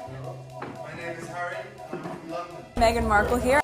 My name is Harry. I'm from London. Meghan Markle here.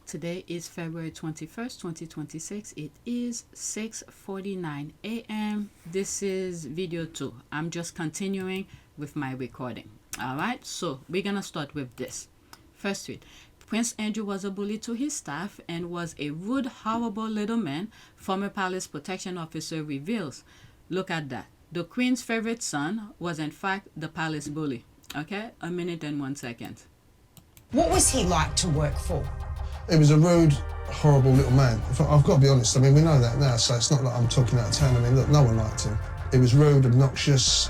Today is February 21st, 2026. It is 6:49 a.m. This is video 2. I'm just continuing with my recording. Alright, so we're gonna start with this. First tweet. Prince Andrew was a bully to his staff and was a rude, horrible little man, former palace protection officer reveals. Look at that. The Queen's favorite son was in fact the palace bully. Okay, a minute and 1 second. What was he like to work for? He was a rude, horrible little man. I've got to be honest, I mean, we know that now, so it's not like I'm talking out of turn. I mean, look, no one liked him. He was rude, obnoxious,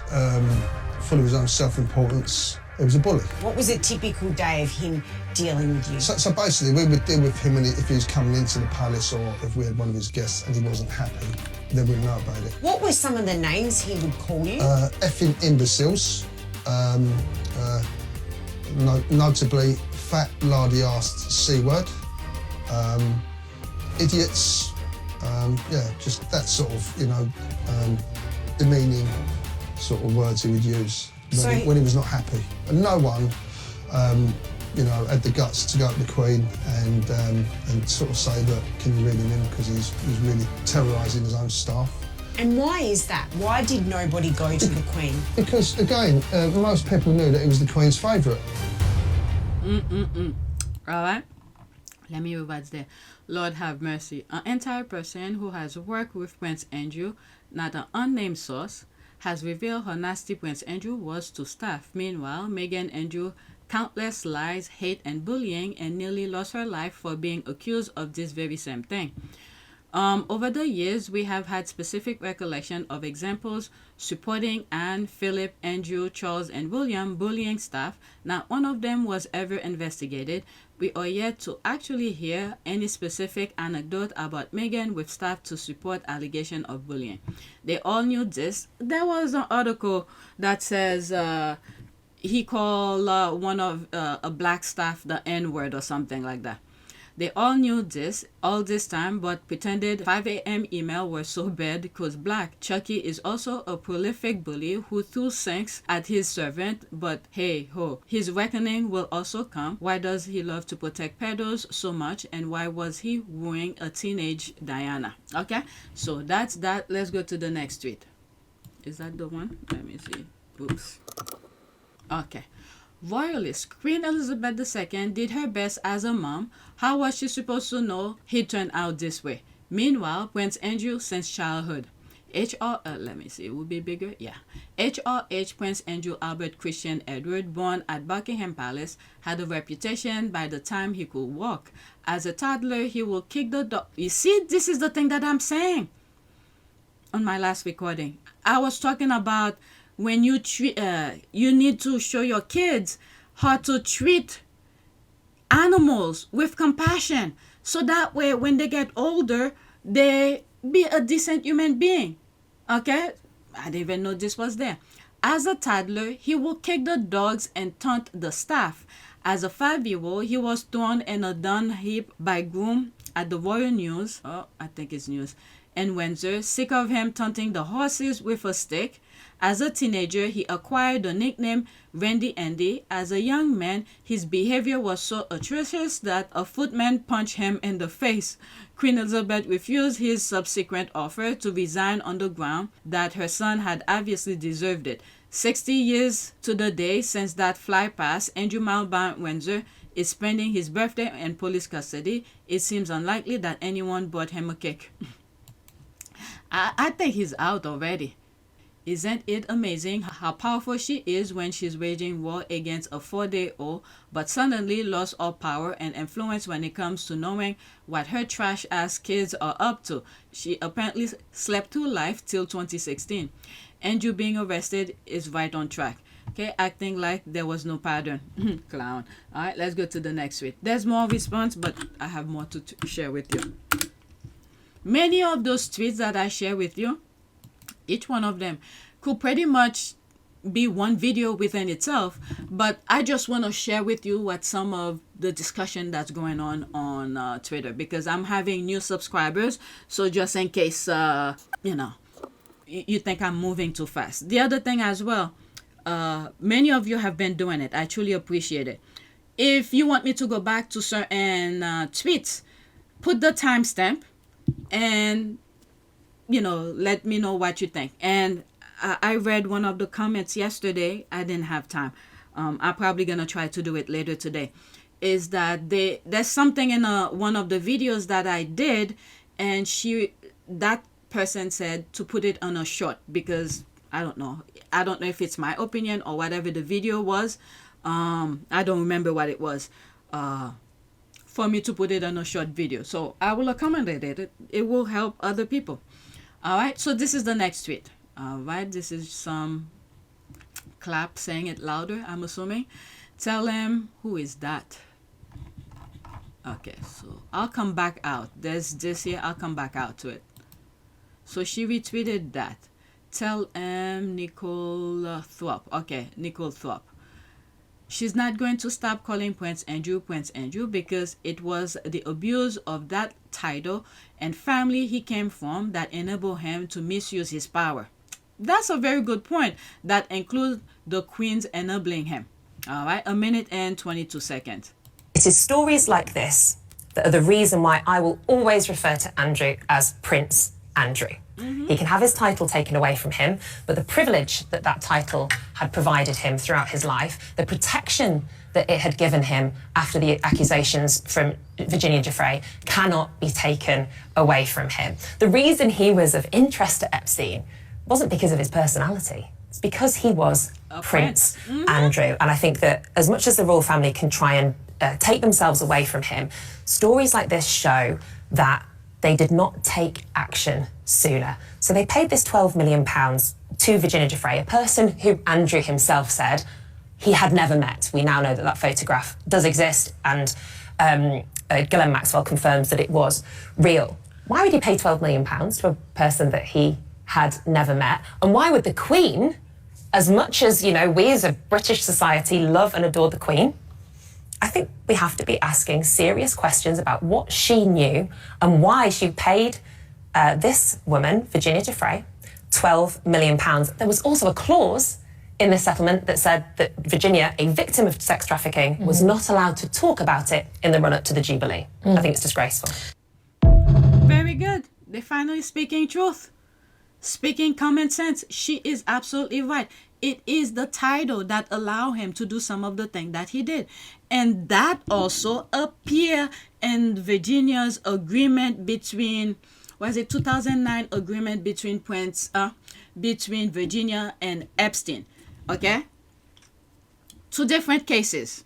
full of his own self-importance. He was a bully. What was a typical day of him dealing with you? So basically, we would deal with him if he was coming into the palace or if we had one of his guests and he wasn't happy, then we'd know about it. What were some of the names he would call you? Effing imbeciles, notably fat, lardy-arsed C-word. Idiots, yeah, just that sort of, demeaning sort of words he would use when he was not happy. And no one, had the guts to go up to the Queen and sort of say, look, can you read him in? Because he's really terrorising his own staff. And why is that? Why did nobody go to the Queen? Because, again, most people knew that he was the Queen's favourite. All right. Let me revise there. Lord have mercy. An entire person who has worked with Prince Andrew, not an unnamed source, has revealed how nasty Prince Andrew was to staff. Meanwhile, Meghan Andrew, countless lies, hate, and bullying, and nearly lost her life for being accused of this very same thing. Over the years, we have had specific recollection of examples supporting Anne, Philip, Andrew, Charles, and William bullying staff. Not one of them was ever investigated. We are yet to actually hear any specific anecdote about Meghan with staff to support allegation of bullying. They all knew this. There was an article that says he called one of a black staff the N-word or something like that. They all knew this all this time, but pretended 5 a.m. email were so bad because black. Chucky is also a prolific bully who threw sinks at his servant, but hey ho, his reckoning will also come. Why does he love to protect pedos so much, and why was he wooing a teenage Diana? Okay, so that's that. Let's go to the next tweet. Is that the one? Let me see. Oops. Okay. Royalists. Queen Elizabeth II did her best as a mom. How was she supposed to know he'd turn out this way? Meanwhile, Prince Andrew since childhood. Let me see, it will be bigger. Yeah. HRH Prince Andrew Albert Christian Edward, born at Buckingham Palace, had a reputation by the time he could walk. As a toddler, he will kick the dog. You see, this is the thing that I'm saying on my last recording. I was talking about when you treat, you need to show your kids how to treat animals with compassion, so that way when they get older, they be a decent human being. Okay, I didn't even know this was there. As a toddler, he will kick the dogs and taunt the staff. As a 5-year-old, he was thrown in a dung heap by groom at the Royal News. Oh, I think it's News. In Windsor, sick of him taunting the horses with a stick. As a teenager, he acquired the nickname Randy Andy. As a young man, his behavior was so atrocious that a footman punched him in the face. Queen Elizabeth refused his subsequent offer to resign on the ground that her son had obviously deserved it. 60 years to the day since that fly past, Andrew Malbourne Windsor is spending his birthday in police custody. It seems unlikely that anyone bought him a cake. I think he's out already. Isn't it amazing how powerful she is when she's waging war against a 4-day-old, but suddenly lost all power and influence when it comes to knowing what her trash-ass kids are up to? She apparently slept through life till 2016. Andrew being arrested is right on track. Okay, acting like there was no pattern. Clown. All right, let's go to the next tweet. There's more response, but I have more to share with you. Many of those tweets that I share with you, each one of them could pretty much be one video within itself, but I just want to share with you what some of the discussion that's going on Twitter, because I'm having new subscribers, so just in case you think I'm moving too fast. The other thing as well, many of you have been doing it. I truly appreciate it. If you want me to go back to certain tweets, put the timestamp and let me know what you think. And I read one of the comments yesterday. I didn't have time. I'm probably gonna try to do it later today. Is that there's something in one of the videos that I did, and that person said to put it on a short, because I don't know if it's my opinion or whatever the video was. I don't remember what it was. For me to put it on a short video, so I will accommodate it. It will help other people. All right, so this is the next tweet. All right, this is some clap saying it louder, I'm assuming. Tell him, who is that? Okay, so I'll come back out. There's this here, I'll come back out to it. So she retweeted that. Tell him Nicole Thorpe. Okay, Nicole Thorpe. She's not going to stop calling Prince Andrew because it was the abuse of that title and family he came from that enabled him to misuse his power. That's a very good point. That includes the Queen's enabling him. All right, 1 minute and 22 seconds. It is stories like this that are the reason why I will always refer to Andrew as Prince Andrew. He can have his title taken away from him, but the privilege that that title had provided him throughout his life, the protection that it had given him after the accusations from Virginia Giuffre, cannot be taken away from him. The reason he was of interest to Epstein wasn't because of his personality. It's because he was Prince Andrew. And I think that as much as the royal family can try and take themselves away from him, stories like this show that they did not take action sooner. So they paid this £12 million to Virginia Giuffre, a person who Andrew himself said he had never met. We now know that that photograph does exist, and Ghislaine Maxwells confirms that it was real. Why would he pay £12 million to a person that he had never met? And why would the Queen, as much as, we as a British society love and adore the Queen, I think we have to be asking serious questions about what she knew and why she paid this woman, Virginia Giuffre, £12 million. There was also a clause in this settlement that said that Virginia, a victim of sex trafficking, was not allowed to talk about it in the run-up to the Jubilee. I think it's disgraceful. Very good. They're finally speaking truth. Speaking common sense. She is absolutely right. It is the title that allow him to do some of the things that he did. And that also appear in Virginia's agreement between, 2009 agreement between between Virginia and Epstein. Okay? 2 different cases.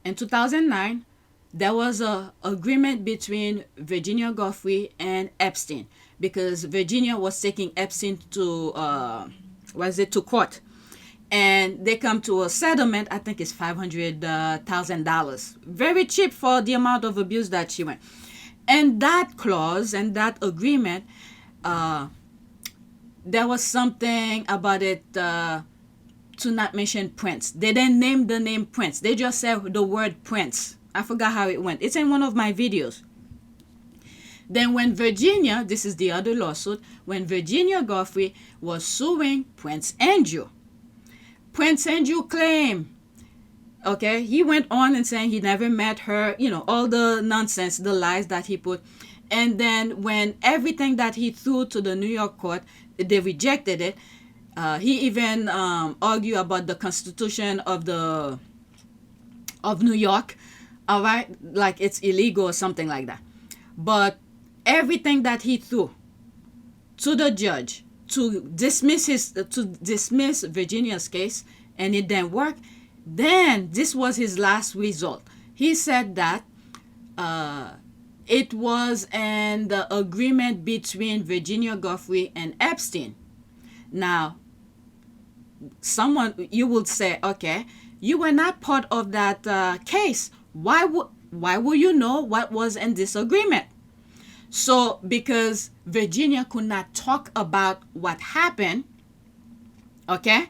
In 2009, there was a agreement between Virginia Giuffre and Epstein, because Virginia was taking Epstein to to court. And they come to a settlement. I think it's $500,000. Very cheap for the amount of abuse that she went. And that clause and that agreement, there was something about it to not mention Prince. They didn't name the name Prince. They just said the word Prince. I forgot how it went. It's in one of my videos. Then when Virginia, this is the other lawsuit, when Virginia Giuffre was suing Prince Andrew, Prince Andrew claimed, okay, he went on and saying he never met her, all the nonsense, the lies that he put. And then when everything that he threw to the New York court, they rejected it. He even argued about the Constitution of New York, all right, like it's illegal or something like that. But everything that he threw to the judge, to dismiss Virginia's case, and it didn't work, then this was his last result. He said that it was an agreement between Virginia Giuffre and Epstein. Now, you would say, okay, you were not part of that case. Why would you know what was in this agreement? So, because Virginia could not talk about what happened, okay,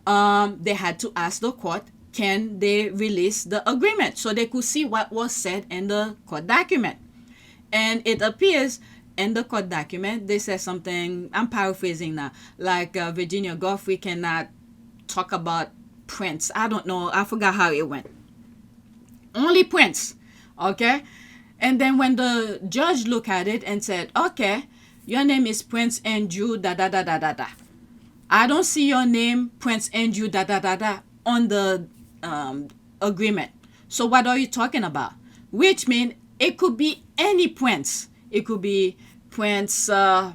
they had to ask the court, can they release the agreement so they could see what was said in the court document. And it appears in the court document, they said something, I'm paraphrasing now, like Virginia Giuffre cannot talk about Prince. I don't know, I forgot how it went. Only Prince, okay? And then when the judge looked at it and said, okay, your name is Prince Andrew, da da da da da da. I don't see your name, Prince Andrew, da da da da, on the agreement. So what are you talking about? Which means it could be any prince. It could be Prince, I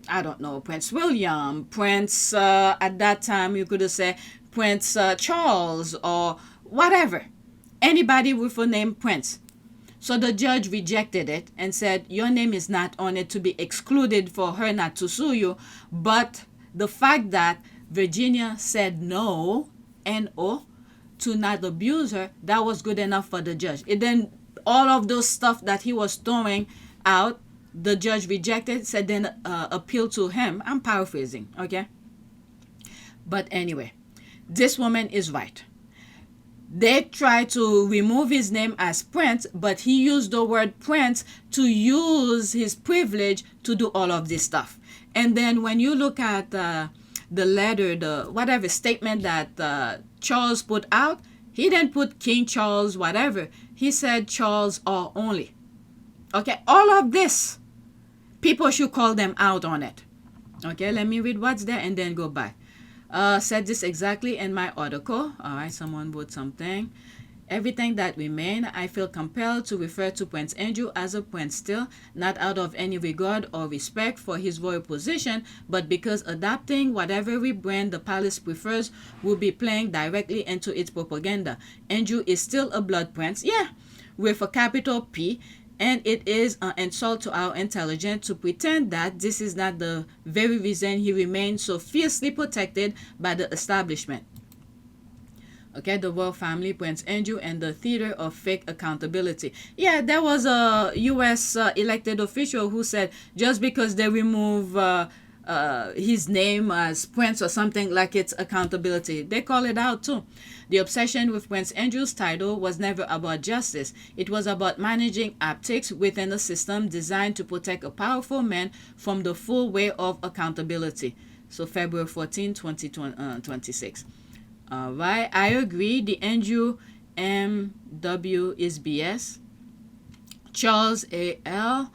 don't know, Prince William, Prince, at that time you could have said Prince Charles or whatever. Anybody with a name Prince. So the judge rejected it and said, your name is not on it to be excluded for her not to sue you. But the fact that Virginia said no, N-O, to not abuse her, that was good enough for the judge. And then all of those stuff that he was throwing out, the judge rejected, said then appeal to him. I'm paraphrasing, okay? But anyway, this woman is right. They tried to remove his name as Prince, but he used the word Prince to use his privilege to do all of this stuff. And then when you look at the letter, the whatever statement that Charles put out, he didn't put King Charles whatever. He said Charles or only. Okay, all of this, people should call them out on it. Okay, let me read what's there and then go back. Said this exactly in my article. All right, someone wrote something. Everything that remain, I feel compelled to refer to Prince Andrew as a prince still, not out of any regard or respect for his royal position, but because adopting whatever rebrand the palace prefers will be playing directly into its propaganda. Andrew is still a blood prince, yeah, with a capital P, and it is an insult to our intelligence to pretend that this is not the very reason he remains so fiercely protected by the establishment. Okay, the royal family, Prince Andrew, and the theater of fake accountability. Yeah, there was a U.S. Elected official who said just because they remove his name as Prince or something, like it's accountability. They call it out too. The obsession with Prince Andrew's title was never about justice. It was about managing optics within a system designed to protect a powerful man from the full weight of accountability. So February 14, 2026. All right, I agree. The Andrew M.W. is BS. Charles A.L.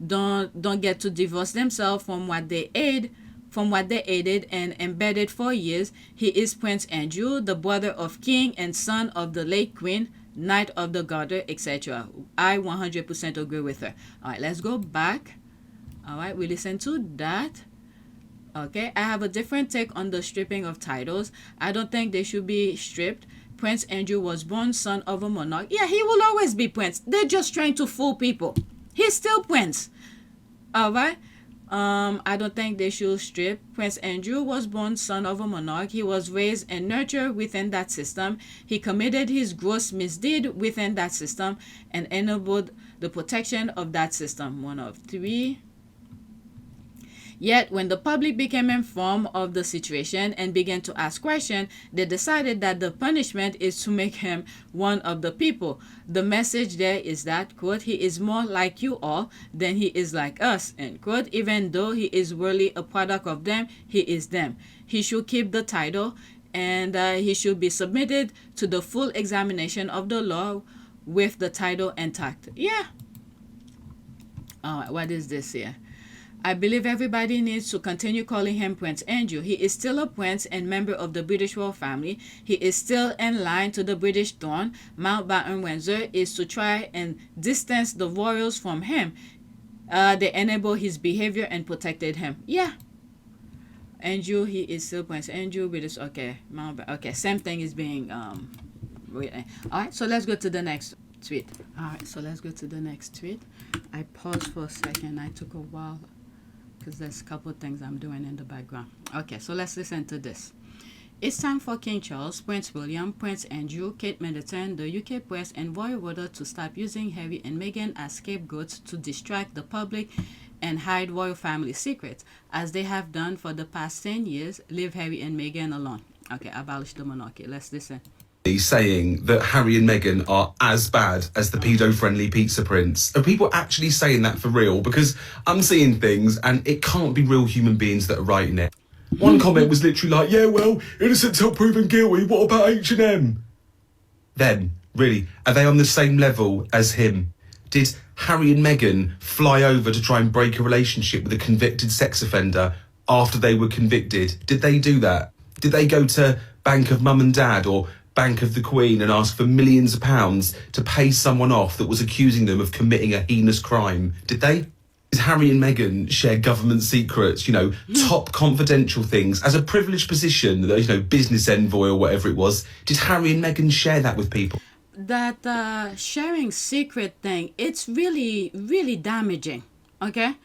don't get to divorce themselves from what they aided and embedded for years. He is Prince Andrew, the brother of King and son of the late Queen, Knight of the Garter, etc. I 100% agree with her. All right, let's go back. All right, we listen to that. Okay, I have a different take on the stripping of titles. I don't think they should be stripped. Prince Andrew was born son of a monarch. Yeah, he will always be prince. They're just trying to fool people. He's still prince. All right. I don't think they should strip. Prince Andrew was born son of a monarch. He was raised and nurtured within that system. He committed his gross misdeed within that system and enabled the protection of that system. 1 of 3. Yet, when the public became informed of the situation and began to ask questions, they decided that the punishment is to make him one of the people. The message there is that, quote, he is more like you all than he is like us, end quote. Even though he is really a product of them, he is them. He should keep the title, and he should be submitted to the full examination of the law with the title intact. Yeah. All right, what is this here? I believe everybody needs to continue calling him Prince Andrew. He is still a prince and member of the British royal family. He is still in line to the British throne. Mountbatten Windsor is to try and distance the royals from him. They enabled his behavior and protected him. Yeah. Andrew, he is still Prince Andrew with his okay, same thing is being all right, so let's go to the next tweet. I paused for a second. I took a while because there's a couple of things I'm doing in the background. Okay, so let's listen to this. It's time for King Charles, Prince William, Prince Andrew, Kate Middleton, the UK press, and Royalists to stop using Harry and Meghan as scapegoats to distract the public and hide royal family secrets, as they have done for the past 10 years. Leave Harry and Meghan alone. Okay, abolish the monarchy. Let's listen. Saying that Harry and Meghan are as bad as the pedo-friendly pizza prince. Are people actually saying that for real? Because I'm seeing things and it can't be real human beings that are writing it. One comment was literally like, yeah, well, innocent till proven guilty, what about H&M? Them, really, are they on the same level as him? Did Harry and Meghan fly over to try and break a relationship with a convicted sex offender after they were convicted? Did they do that? Did they go to Bank of Mum and Dad or Bank of the Queen and ask for millions of pounds to pay someone off that was accusing them of committing a heinous crime? Did they? Did Harry and Meghan share government secrets, top confidential things as a privileged position, business envoy or whatever it was? Did Harry and Meghan share that with people? That sharing secret thing, it's really, really damaging, okay?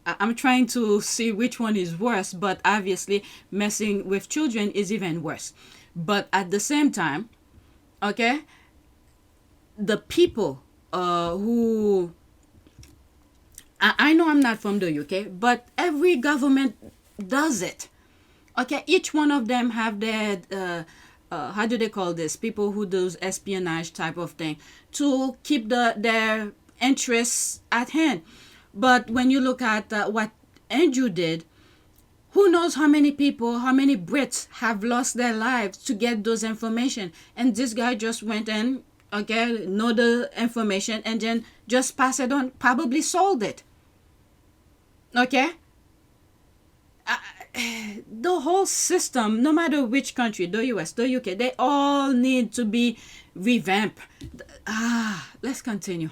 I'm trying to see which one is worse, but obviously messing with children is even worse. But at the same time, okay, the people who... I know I'm not from the UK, but every government does it. Okay, each one of them have their... how do they call this? People who do espionage type of thing to keep their interests at hand. But when you look at what Andrew did, who knows how many people, how many Brits have lost their lives to get those information. And this guy just went and, know the information and then just pass it on, probably sold it. Okay? The whole system, no matter which country, the US, the UK, they all need to be revamped. Let's continue.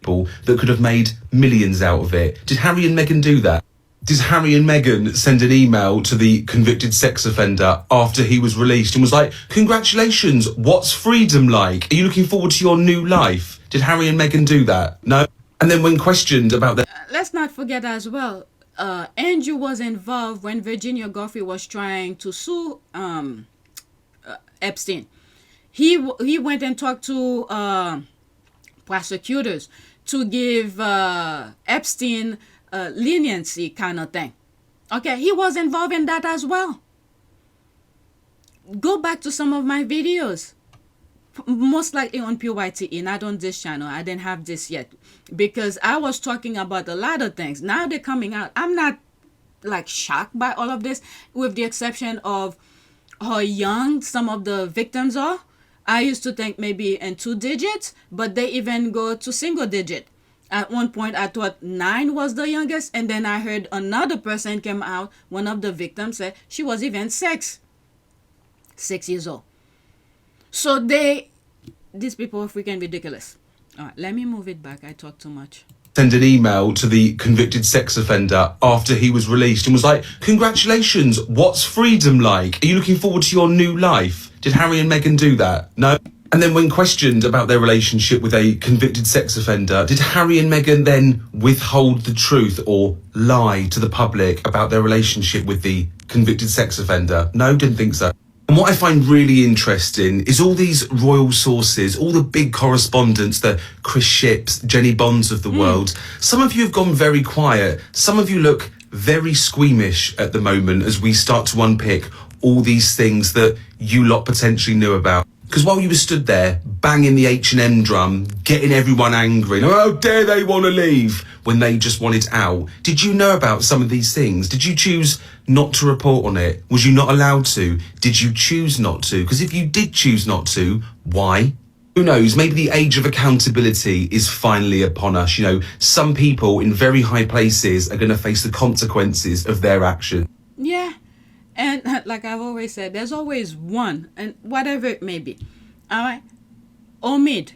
That could have made millions out of it. Did Harry and Meghan do that? Did Harry and Meghan send an email to the convicted sex offender after he was released and was like, congratulations, what's freedom like? Are you looking forward to your new life? Did Harry and Meghan do that? No? And then when questioned about their... Let's not forget as well, Andrew was involved when Virginia Giuffre was trying to sue Epstein. He went and talked to prosecutors to give Epstein leniency kind of thing. Okay, he was involved in that as well. Go back to some of my videos. Most likely on PYTE, not on this channel. I didn't have this yet because I was talking about a lot of things. Now they're coming out. I'm not shocked by all of this, with the exception of how young some of the victims are. I used to think maybe in 2 digits, but they even go to single digit. At one point, I thought 9 was the youngest, and then I heard another person came out. One of the victims said she was even 6 years old. So these people are freaking ridiculous. All right, let me move it back. I talk too much. Send an email to the convicted sex offender after he was released and was like, congratulations, what's freedom like? Are you looking forward to your new life? Did Harry and Meghan do that? No? And then when questioned about their relationship with a convicted sex offender, did Harry and Meghan then withhold the truth or lie to the public about their relationship with the convicted sex offender? No, didn't think so. And what I find really interesting is all these royal sources, all the big correspondents, the Chris Ships, Jenny Bonds of the world. Some of you have gone very quiet. Some of you look very squeamish at the moment as we start to unpick all these things that you lot potentially knew about. Because while you were stood there banging the H&M drum, getting everyone angry, how dare they want to leave when they just wanted out, did you know about some of these things? Did you choose not to report on it? Was you not allowed to? Did you choose not to? Because if you did choose not to, why? Who knows, maybe the age of accountability is finally upon us. Some people in very high places are going to face the consequences of their action. Yeah. And like I've always said, there's always one, and whatever it may be. All right? Omid,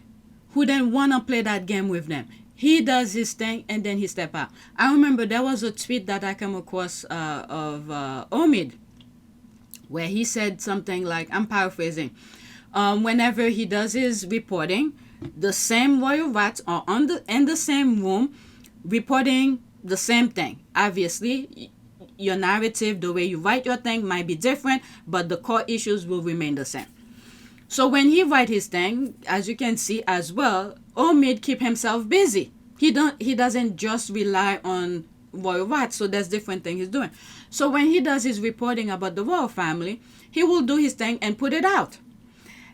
who then want to play that game with them. he does his thing and then he step out. I remember there was a tweet that I came across of Omid, where he said something like, I'm paraphrasing, whenever he does his reporting, the same royal rats are in the same room reporting the same thing. Obviously, your narrative, the way you write your thing might be different, but the core issues will remain the same. So when he write his thing, as you can see as well, Omid keep himself busy. He doesn't just rely on royal rats, so there's different things he's doing. So when he does his reporting about the royal family, he will do his thing and put it out.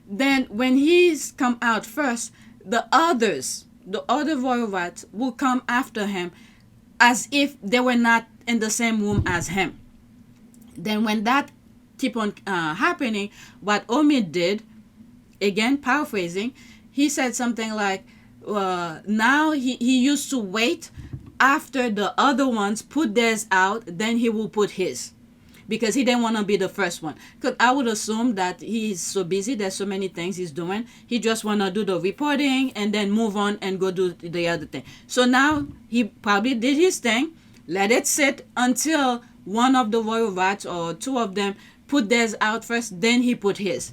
Then when he's come out first, the other royal rats will come after him as if they were not in the same room as him. Then when that keep on happening, what Omid did, again paraphrasing, he said something like, now he used to wait after the other ones put theirs out, then he will put his, because he didn't want to be the first one. Because I would assume that he's so busy, there's so many things he's doing, he just want to do the reporting and then move on and go do the other thing. So now he probably did his thing, let it sit until one of the royal rats or two of them put theirs out first, then he put his,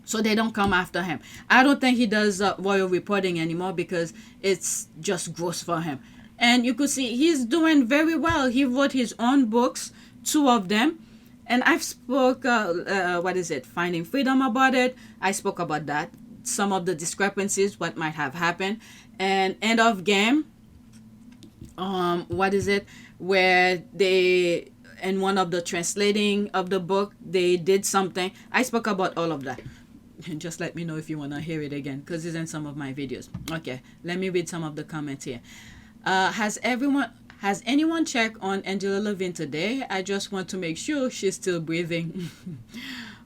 so they don't come after him. I don't think he does royal reporting anymore because it's just gross for him. And you could see he's doing very well. He wrote his own books, 2 of them, and I've spoke Finding Freedom about it. I spoke about that, some of the discrepancies, what might have happened, and End of Game, where they, in one of the translating of the book, they did something. I spoke about all of that. Just let me know if you want to hear it again, because it's in some of my videos. Okay, let me read some of the comments here. Has anyone checked on Angela Levin today? I just want to make sure she's still breathing.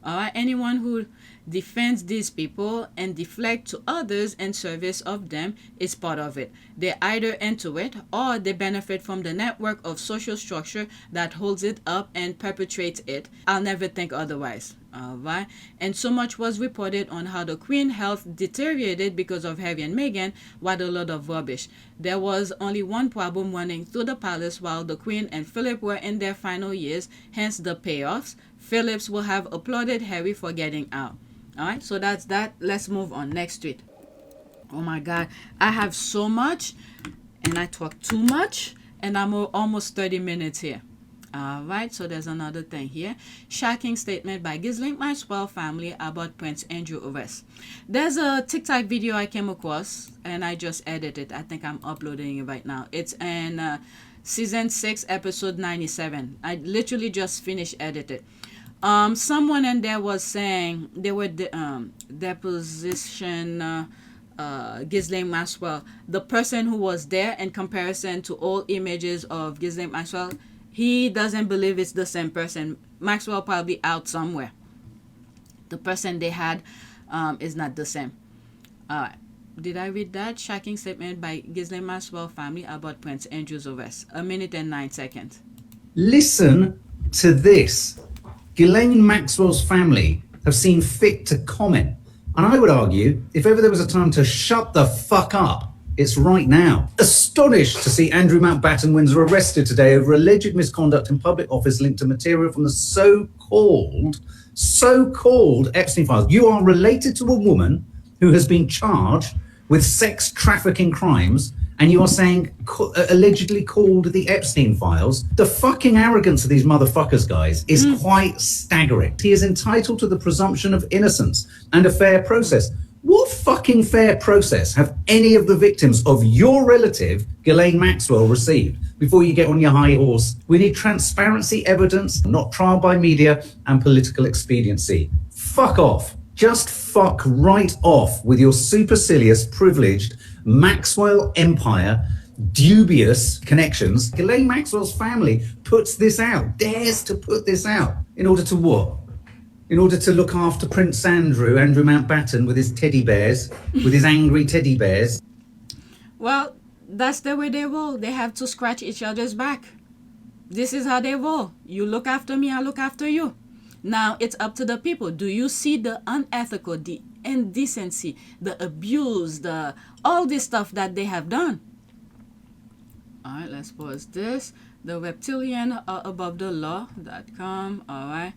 All right, anyone who defends these people and deflect to others in service of them is part of it. They're either into it or they benefit from the network of social structure that holds it up and perpetuates it. I'll never think otherwise. All right. And so much was reported on how the Queen's health deteriorated because of Harry and Meghan. What a lot of rubbish. There was only one problem running through the palace while the Queen and Philip were in their final years, hence the payoffs. Phillips will have applauded Harry for getting out. All right, so that's that. Let's move on. Next tweet. Oh my God, I have so much and I talk too much and I'm almost 30 minutes here. All right, so there's another thing here. Shocking statement by Ghislaine Maxwells family about Prince Andrew arrest. There's a TikTok video I came across and I just edited it. I think I'm uploading it right now. It's in season 6, episode 97. I literally just finished edited. Someone in there was saying they were deposition Ghislaine Maxwells. The person who was there, in comparison to all images of Ghislaine Maxwells, he doesn't believe it's the same person. Maxwell probably out somewhere. The person they had is not the same. Did I read that? Shocking statement by Ghislaine Maxwells family about Prince Andrew's arrest. 1 minute and 9 seconds. Listen to this. Ghislaine Maxwells' family have seen fit to comment. And I would argue, if ever there was a time to shut the fuck up, it's right now. Astonished to see Andrew Mountbatten Windsor arrested today over alleged misconduct in public office linked to material from the so-called Epstein files. You are related to a woman who has been charged with sex trafficking crimes, and you are saying allegedly called the Epstein files. The fucking arrogance of these motherfuckers, guys, is quite staggering. He is entitled to the presumption of innocence and a fair process. What fucking fair process have any of the victims of your relative, Ghislaine Maxwells, received before you get on your high horse? We need transparency, evidence, not trial by media and political expediency. Fuck off. Just fuck right off with your supercilious, privileged Maxwell empire, dubious connections. Ghislaine Maxwell's family puts this out, dares to put this out. In order to what? In order to look after Prince Andrew Mountbatten with his teddy bears, with his angry teddy bears. Well, that's the way they roll. They have to scratch each other's back. This is how they roll. You look after me, I look after you. Now it's up to the people. Do you see the unethical, the indecency, the abuse, the all this stuff that they have done. All right, let's pause this. The reptilian are above the law.com. All right,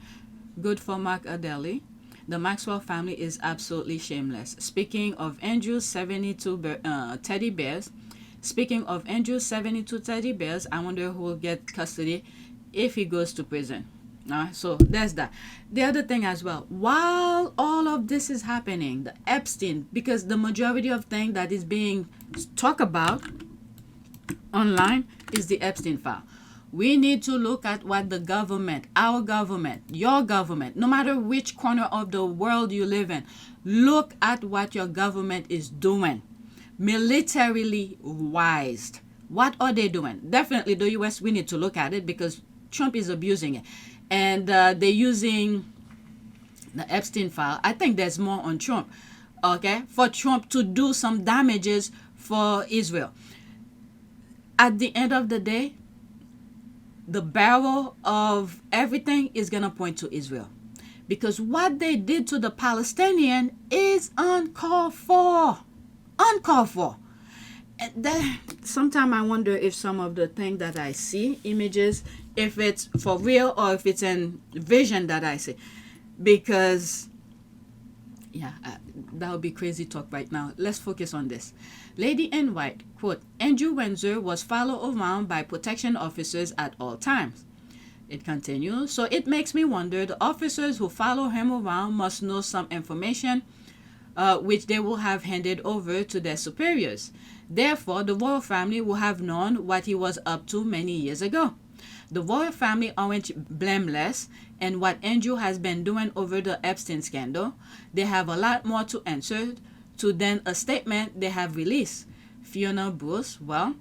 good for Mark Adeli. The Maxwell family is absolutely shameless. Speaking of Andrew's 72 teddy bears, I wonder who will get custody if he goes to prison. So there's that. The other thing as well, while all of this is happening, the Epstein, because the majority of things that is being talked about online is the Epstein file. We need to look at what the government, our government, your government, no matter which corner of the world you live in, look at what your government is doing. Militarily wise. What are they doing? Definitely the US, we need to look at it because Trump is abusing it. And they're using the Epstein file. I think there's more on Trump, okay, for Trump to do some damages for Israel. At the end of the day, the barrel of everything is going to point to Israel. Because what they did to the Palestinian is uncalled for. Uncalled for. Sometimes I wonder if some of the things that I see, images, if it's for real or if it's in vision that I see. Because, yeah, that would be crazy talk right now. Let's focus on this. Lady in White, quote, Andrew Windsor was followed around by protection officers at all times. It continues, so it makes me wonder, the officers who follow him around must know some information which they will have handed over to their superiors. Therefore, the royal family will have known what he was up to many years ago. The royal family aren't blameless in what Andrew has been doing over the Epstein scandal. They have a lot more to answer to than a statement they have released. Fiona Bruce, well,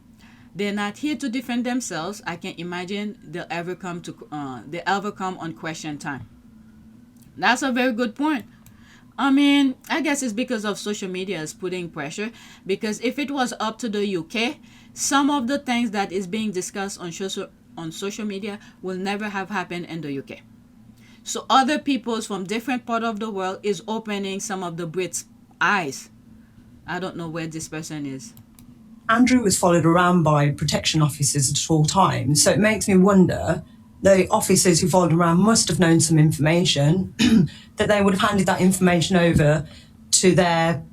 they're not here to defend themselves. I can't imagine they'll ever come on question time. That's a very good point. I mean, I guess it's because of social media is putting pressure. Because if it was up to the UK, some of the things that is being discussed on social media will never have happened in the UK. So other peoples from different part of the world is opening some of the Brits' eyes. I don't know where this person is. Andrew was followed around by protection officers at all times, so it makes me wonder, the officers who followed around must have known some information, that they would have handed that information over to their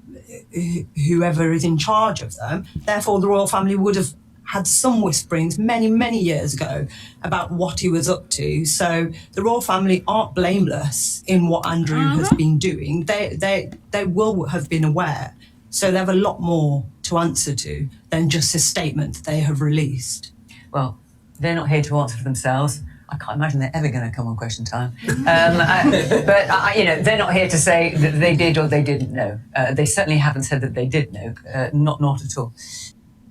whoever is in charge of them. Therefore, the royal family would have had some whisperings many, many years ago about what he was up to. So the royal family aren't blameless in what Andrew has been doing. They will have been aware. So they have a lot more to answer to than just a statement that they have released. Well, they're not here to answer for themselves. I can't imagine they're ever going to come on question time. But they're not here to say that they did or they didn't know. They certainly haven't said that they did know. Not at all.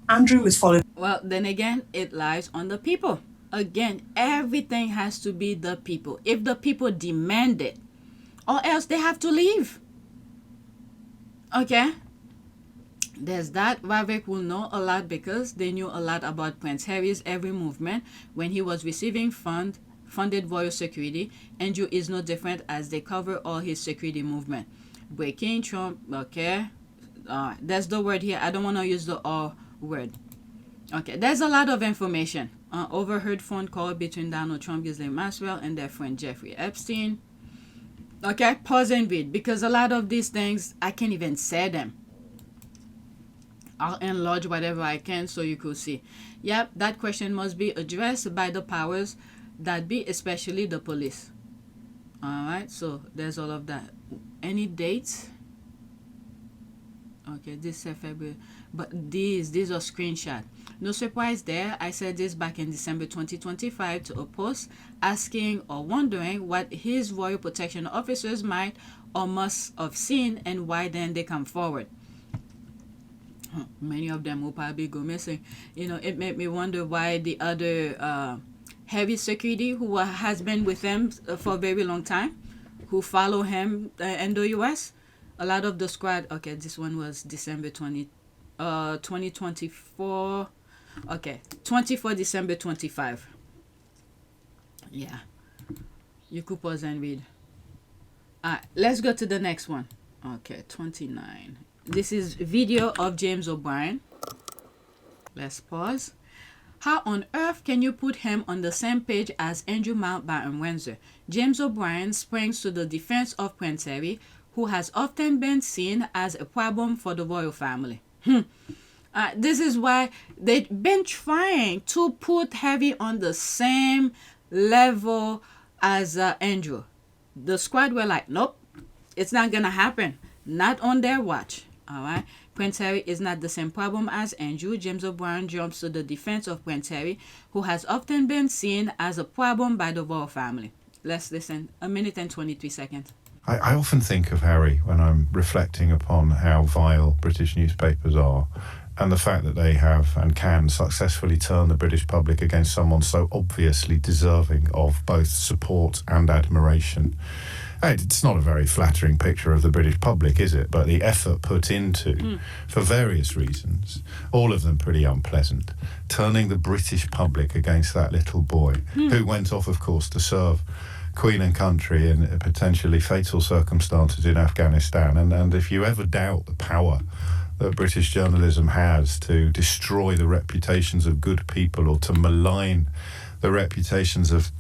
Andrew was followed. Well, then again, it lies on the people. Again, everything has to be the people. If the people demand it, or else they have to leave. Okay? There's that. Vivek will know a lot because they knew a lot about Prince Harry's every movement when he was receiving funded royal security. Andrew is no different as they cover all his security movement. Breaking Trump, okay. That's the word here. I don't want to use the R word. Okay, there's a lot of information. Overheard phone call between Donald Trump, Ghislaine Maxwells, and their friend Jeffrey Epstein. Okay, pause and read because a lot of these things, I can't even say them. I'll enlarge whatever I can so you could see. Yep, that question must be addressed by the powers that be, especially the police. Alright, so there's all of that. Any dates? Okay, this is February. But these are screenshots. No surprise there. I said this back in December 2025 to a post asking or wondering what his royal protection officers might or must have seen and why then they come forward. Many of them will probably go missing. It made me wonder why the other heavy security who has been with them for a very long time, who follow him in the US, a lot of the squad. Okay, this one was December 2024. Okay, 24 December 25. Yeah, you could pause and read. Let's go to the next one. Okay, 29. This is video of James O'Brien. Let's pause. How on earth can you put him on the same page as Andrew Mountbatten Windsor? James O'Brien springs to the defense of Prince Harry, who has often been seen as a problem for the royal family. This is why they've been trying to put Harry on the same level as Andrew. The squad were like, nope, it's not gonna happen. Not on their watch. All right. Prince Harry is not the same problem as Andrew. James O'Brien jumps to the defense of Prince Harry, who has often been seen as a problem by the royal family. Let's listen. 1 minute and 23 seconds. I often think of Harry when I'm reflecting upon how vile British newspapers are, and the fact that they have and can successfully turn the British public against someone so obviously deserving of both support and admiration. It's not a very flattering picture of the British public, is it? But the effort put into, for various reasons, all of them pretty unpleasant, turning the British public against that little boy, who went off, of course, to serve Queen and country in potentially fatal circumstances in Afghanistan. And if you ever doubt the power that British journalism has to destroy the reputations of good people or to malign the reputations of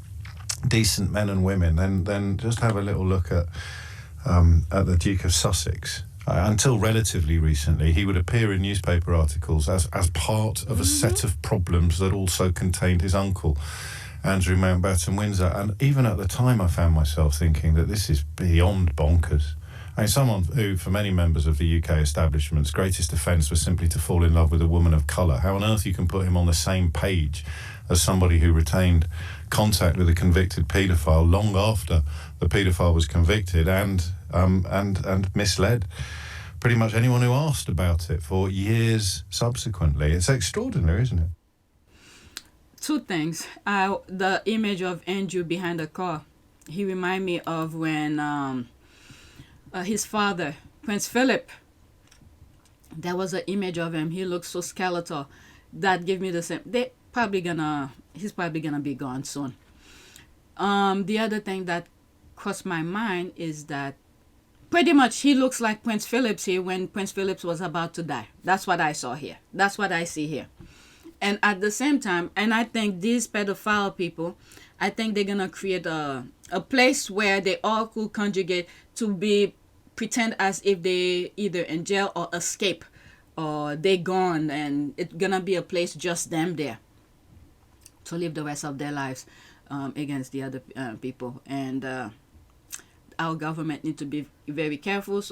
decent men and women, then just have a little look at the Duke of Sussex. Until relatively recently, he would appear in newspaper articles as part of a set of problems that also contained his uncle, Andrew Mountbatten Windsor. And even at the time, I found myself thinking that this is beyond bonkers. I mean, someone who, for many members of the UK establishment's greatest offence was simply to fall in love with a woman of colour. How on earth you can put him on the same page as somebody who retained contact with a convicted paedophile long after the paedophile was convicted and misled pretty much anyone who asked about it for years subsequently. It's extraordinary, isn't it? Two things. The image of Andrew behind the car, he reminded me of when his father, Prince Philip, there was an image of him. He looked so skeletal. That gave me the same. He's probably gonna be gone soon. The other thing that crossed my mind is that pretty much he looks like Prince Philip here when Prince Philip was about to die. That's what I saw here. That's what I see here. And at the same time, and I think these pedophile people, I think they're gonna create a place where they all could conjugate to pretend as if they either in jail or escape or they gone, and it's gonna be a place just them there to live the rest of their lives against the other people. And our government need to be very careful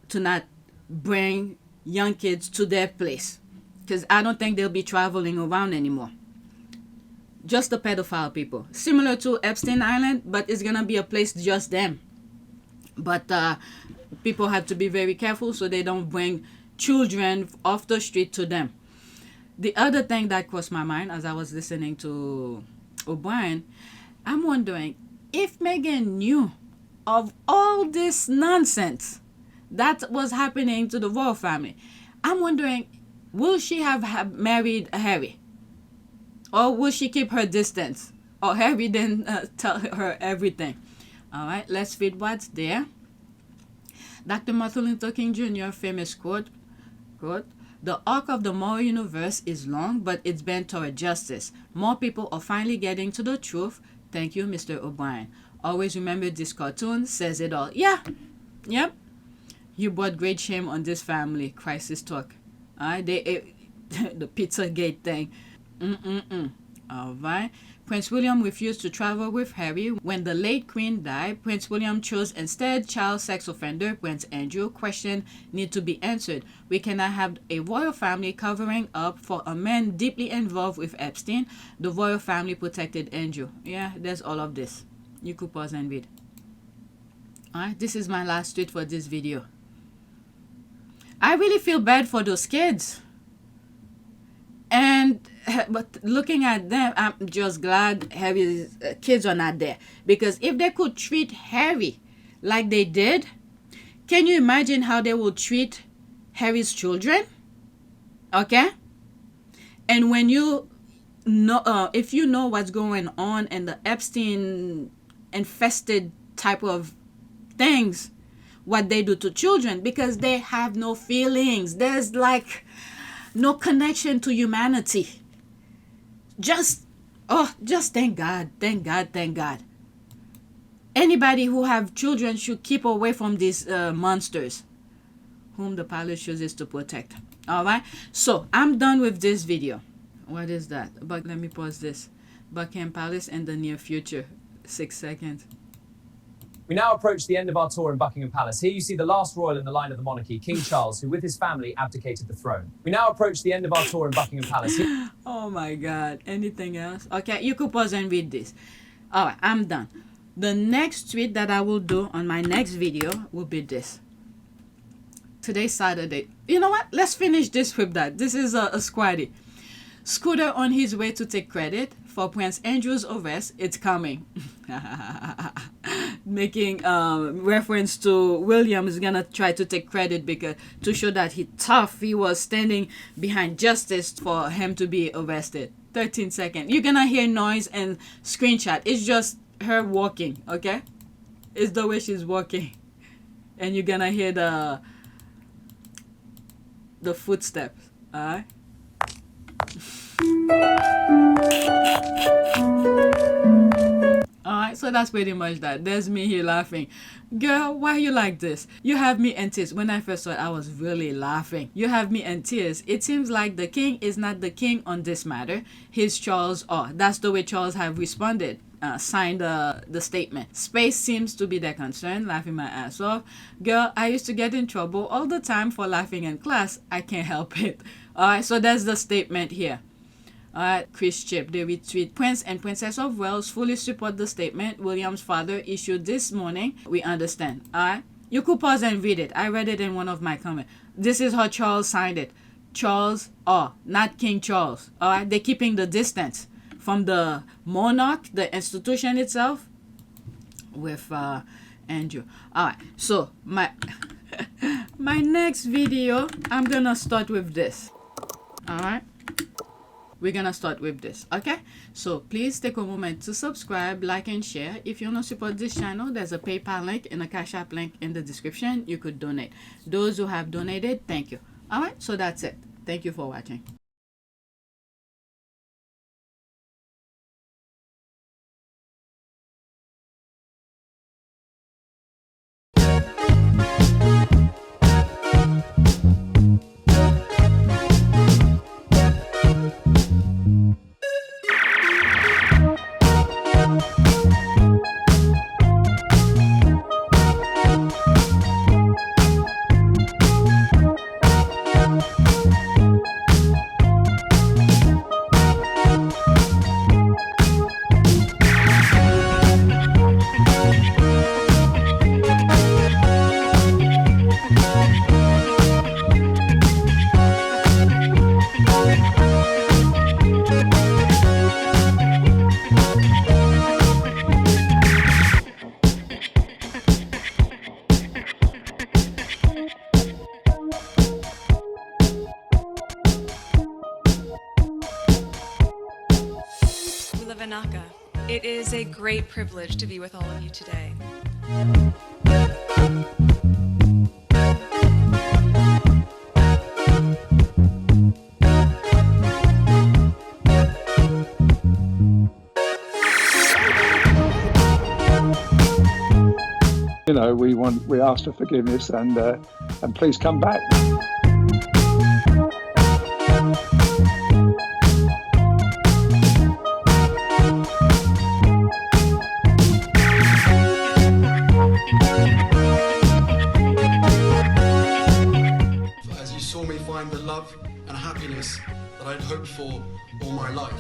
to not bring young kids to their place, because I don't think they'll be traveling around anymore. Just the pedophile people, similar to Epstein Island, but it's gonna be a place just them. But people have to be very careful so they don't bring children off the street to them. The other thing that crossed my mind as I was listening to O'Brien, I'm wondering if Meghan knew of all this nonsense that was happening to the royal family. I'm wondering, will she have married Harry? Or will she keep her distance? Or Harry then tell her everything? All right, let's read what's there. Dr. Martin Luther King Jr. famous quote, "The arc of the moral universe is long, but it's bent toward justice. More people are finally getting to the truth. Thank you, Mr. O'Brien. Always remember this cartoon says it all." Yeah, yep. You brought great shame on this family. Crisis talk. All right, the Pizzagate thing. All right. Prince William refused to travel with Harry. When the late Queen died, Prince William chose instead child sex offender Prince Andrew. Question need to be answered. We cannot have a royal family covering up for a man deeply involved with Epstein. The royal family protected Andrew. Yeah, there's all of this. You could pause and read. Alright, this is my last tweet for this video. I really feel bad for those kids. But looking at them, I'm just glad Harry's kids are not there. Because if they could treat Harry like they did, can you imagine how they will treat Harry's children? Okay? And when you know, if you know what's going on in the Epstein infested type of things, what they do to children because they have no feelings. There's like no connection to humanity. Just thank God, thank God, thank God. Anybody who have children should keep away from these monsters whom the pilot chooses to protect. All right, so I'm done with this video. What is that? But let me pause this. Buckingham Palace in the near future. 6 seconds. We now approach the end of our tour in Buckingham Palace. Here you see the last royal in the line of the monarchy, King Charles, who with his family abdicated the throne. We now approach the end of our tour in Buckingham Palace. Oh my God. Anything else? Okay, you could pause and read this. All right, I'm done. The next tweet that I will do on my next video will be this. Today's Saturday. You know what? Let's finish this with that. This is a squaddy. Scooter on his way to take credit for Prince Andrew's arrest. It's coming. Making reference to William is gonna try to take credit because to show that he tough. He was standing behind justice for him to be arrested. 13 seconds. You're gonna hear noise and screenshot. It's just her walking, okay? It's the way she's walking. And you're gonna hear the footsteps, alright? Alright, so that's pretty much that. There's me here laughing. Girl, why you like this? You have me in tears. When I first saw it, I was really laughing. You have me in tears. It seems like the king is not the king on this matter. He's Charles R. That's the way Charles have responded. Signed the statement. Space seems to be their concern. Laughing my ass off. Girl, I used to get in trouble all the time for laughing in class. I can't help it. Alright, so that's the statement here. Alright, Chris Chip, they retweet. Prince and Princess of Wales fully support the statement William's father issued this morning. We understand. Alright, you could pause and read it. I read it in one of my comments. This is how Charles signed it. Charles R, not King Charles. Alright, they're keeping the distance from the monarch, the institution itself, with Andrew. Alright, so my next video, I'm gonna start with this. Alright, we're gonna start with this, okay? So please take a moment to subscribe, like, and share. If you want to support this channel, there's a PayPal link and a Cash App link in the description. You could donate. Those who have donated, thank you. Alright, so that's it. Thank you for watching. It is a great privilege to be with all of you today. You know, we ask for forgiveness and please come back. As you saw me find the love and happiness that I'd hoped for all my life.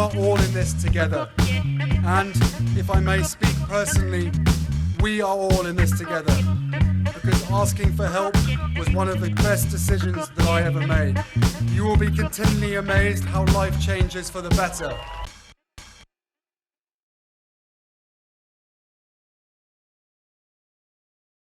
are all in this together. And if I may speak personally, we are all in this together. Because asking for help was one of the best decisions that I ever made. You will be continually amazed how life changes for the better.